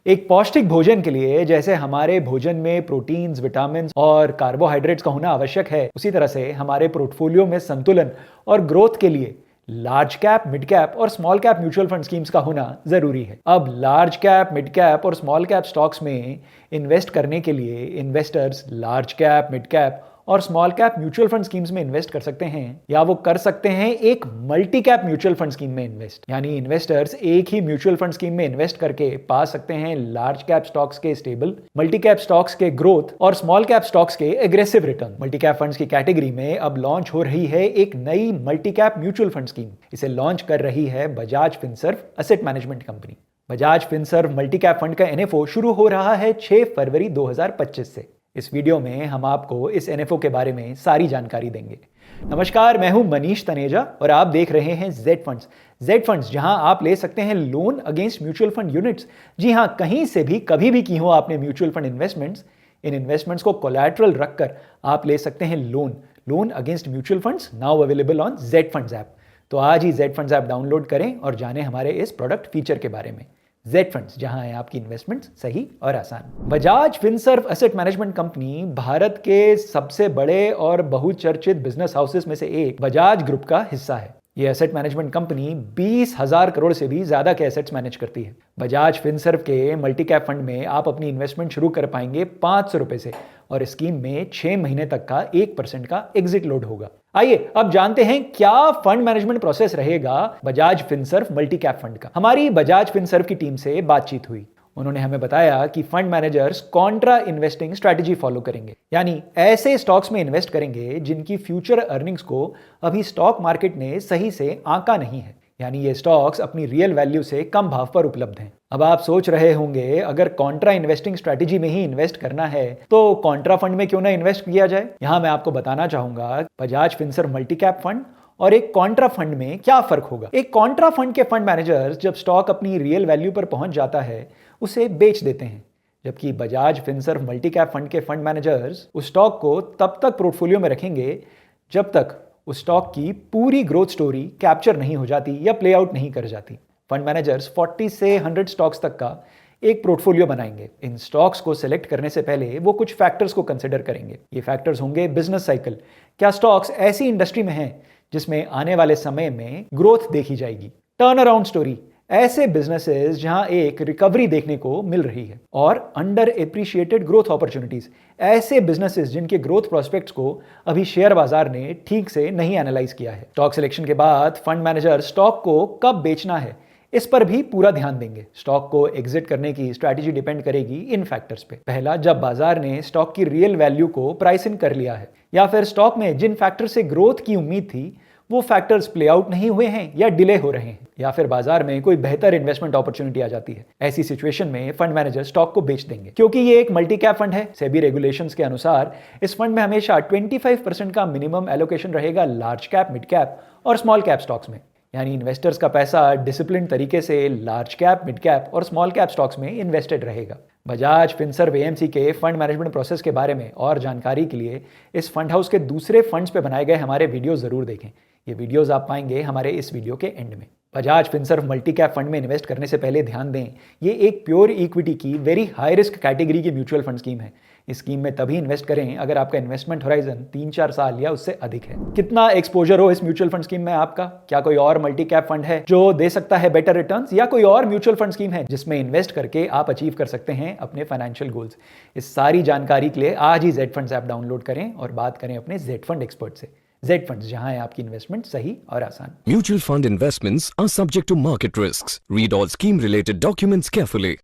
एक पौष्टिक भोजन के लिए जैसे हमारे भोजन में प्रोटीन्स, विटामिन्स और कार्बोहाइड्रेट्स का होना आवश्यक है, उसी तरह से हमारे पोर्टफोलियो में संतुलन और ग्रोथ के लिए लार्ज कैप, मिड कैप और small cap mutual fund schemes का होना जरूरी है। अब लार्ज कैप, मिड कैप और स्मॉल कैप स्टॉक्स में इन्वेस्ट करने के लिए investors large cap, mid cap और small cap mutual fund schemes में इन्वेस्ट कर सकते हैं, या वो कर सकते हैं एक multi cap mutual fund scheme में इन्वेस्ट। यानी इन्वेस्टर्स एक ही म्यूचुअल फंड स्कीम में इन्वेस्ट करके पा सकते हैं लार्ज कैप स्टॉक्स के स्टेबल, मल्टी कैप स्टॉक्स के ग्रोथ और स्मॉल कैप स्टॉक्स के aggressive return. Multi cap funds की कैटेगरी में अब लॉन्च हो रही है एक नई multi cap mutual fund scheme. इसे लॉन्च कर रही है Bajaj Finserv asset management company. Bajaj Finserv multi cap fund का एनएफओ शुरू हो रहा है 6 फरवरी 2025 से। इस वीडियो में हम आपको इस एनएफओ के बारे में सारी जानकारी देंगे। नमस्कार, मैं हूं मनीष तनेजा और आप देख रहे हैं जेड फंड्स। जेड फंड्स, जहां आप ले सकते हैं loan against mutual fund units. जी हां, कहीं से भी कभी भी की हो आपने म्यूचुअल फंड इन्वेस्टमेंट्स, इन इन्वेस्टमेंट्स को कोलैटरल रखकर आप ले सकते हैं loan against mutual funds, now available on Z funds app. तो आज ही जेड फंड्स ऐप डाउनलोड करें और जानें हमारे इस प्रोडक्ट फीचर के बारे में। जेड फंड्स, जहां है आपकी इन्वेस्टमेंट सही और आसान। Bajaj Finserv asset management company Bharat के सबसे बड़े और बहुचर्चित बिजनेस हाउसेस में से एक बजाज ग्रुप का हिस्सा है। ये एसेट मैनेजमेंट कंपनी 20,000 करोड़ से भी ज्यादा के एसेट्स मैनेज करती है। बजाज फिनसर्व के मल्टी कैप फंड में आप अपनी इन्वेस्टमेंट शुरू कर पाएंगे 500 रुपए से और स्कीम में 6 महीने तक का 1% का एग्जिट लोड होगा। आइए अब जानते हैं क्या फंड मैनेजमेंट प्रोसेस रहेगा Bajaj Finserv multi cap fund का। हमारी बजाज फिनसर्व की टीम से बातचीत हुई। उन्होंने हमें बताया कि fund managers Contra investing strategy follow करेंगे, यानी ऐसे स्टॉक्स में इन्वेस्ट करेंगे जिनकी फ्यूचर अर्निंग्स को अभी स्टॉक मार्केट ने सही से आंका नहीं है, यानी ये स्टॉक्स अपनी रियल वैल्यू से कम भाव पर उपलब्ध हैं। अब आप सोच रहे होंगे, अगर कॉन्ट्रा इन्वेस्टिंग स्ट्रैटेजी में ही इन्वेस्ट करना है तो कॉन्ट्रा फंड में क्यों ना इन्वेस्ट किया जाए। यहां मैं आपको बताना चाहूंगा Bajaj Finserv multi cap fund और एक कॉन्ट्रा फंड में क्या फर्क होगा। एक कॉन्ट्रा फंड के फंड मैनेजर्स जब स्टॉक अपनी रियल वैल्यू पर पहुंच जाता है उसे बेच देते हैं, जबकि Bajaj Finserv multi cap fund के फंड मैनेजर्स उस स्टॉक को तब तक पोर्टफोलियो में रखेंगे जब तक उस स्टॉक की पूरी ग्रोथ स्टोरी कैप्चर नहीं हो जाती या प्ले आउट नहीं कर जाती। फंड मैनेजर्स 40 से 100 स्टॉक्स तक का एक पोर्टफोलियो बनाएंगे। इन स्टॉक्स को सिलेक्ट करने से पहले वो कुछ फैक्टर्स को कंसिडर करेंगे। ये फैक्टर्स होंगे बिजनेस साइकिल, क्या स्टॉक्स ऐसी इंडस्ट्री में हैं जिसमें आने वाले समय में ग्रोथ देखी जाएगी, टर्न अराउंड स्टोरी, ऐसे बिजनेसेस जहां एक रिकवरी देखने को मिल रही है, और अंडर एप्रिशिएटेड ग्रोथ अपॉर्चुनिटीज, ऐसे बिजनेसेस जिनके ग्रोथ प्रोस्पेक्ट्स को अभी शेयर बाजार ने ठीक से नहीं एनालाइज किया है। स्टॉक सिलेक्शन के बाद फंड मैनेजर स्टॉक को कब बेचना है इस पर भी पूरा ध्यान देंगे। स्टॉक को एग्जिट करने की स्ट्रैटेजी डिपेंड करेगी इन फैक्टर्स पे। पहला, जब बाजार ने स्टॉक की रियल वैल्यू को प्राइस इन कर लिया है, या फिर स्टॉक में जिन फैक्टर से ग्रोथ की उम्मीद थी वो फैक्टर्स प्ले आउट नहीं हुए हैं या डिले हो रहे हैं, या फिर बाजार में कोई बेहतर इन्वेस्टमेंट अपॉर्चुनिटी आ जाती है। ऐसी सिचुएशन में फंड मैनेजर स्टॉक को बेच देंगे। क्योंकि ये एक मल्टी कैप फंड है, सेबी रेगुलेशंस के अनुसार इस फंड में हमेशा 25% का मिनिमम एलोकेशन रहेगा लार्ज कैप, मिड कैप और स्मॉल कैप स्टॉक्स में। यानी इन्वेस्टर्स का पैसा डिसिप्लिन तरीके से लार्ज कैप, मिड कैप और स्मॉल कैप स्टॉक्स में इन्वेस्टेड रहेगा। बजाज फिनसर्व एएमसी के फंड मैनेजमेंट प्रोसेस के बारे में और जानकारी के लिए इस फंड हाउस के दूसरे फंड्स पे बनाए गए हमारे वीडियो जरूर देखें। ये वीडियोस आप पाएंगे हमारे इस वीडियो के एंड में। Bajaj Finserv multi cap fund में इन्वेस्ट करने से पहले ध्यान दें, ये एक प्योर इक्विटी की वेरी हाई रिस्क कैटेगरी की म्यूचुअल फंड स्कीम है। इस स्कीम में तभी इन्वेस्ट करें अगर आपका इन्वेस्टमेंट होराइजन 3-4 साल या उससे अधिक है। कितना एक्सपोजर हो इस म्यूचुअल फंड स्कीम में आपका, क्या कोई और मल्टी कैप फंड है जो दे सकता है बेटर रिटर्न्स, या कोई और म्यूचुअल फंड स्कीम है जिसमें इन्वेस्ट करके आप अचीव कर सकते हैं अपने फाइनेंशियल गोल्स। इस सारी जानकारी के लिए आज ही जेड फंड्स ऐप डाउनलोड करें और बात करें अपने जेड फंड एक्सपर्ट से। जेड फंड्स, जहां है आपकी इन्वेस्टमेंट सही और आसान। Mutual fund investments are subject to market risks. Read all scheme related documents carefully.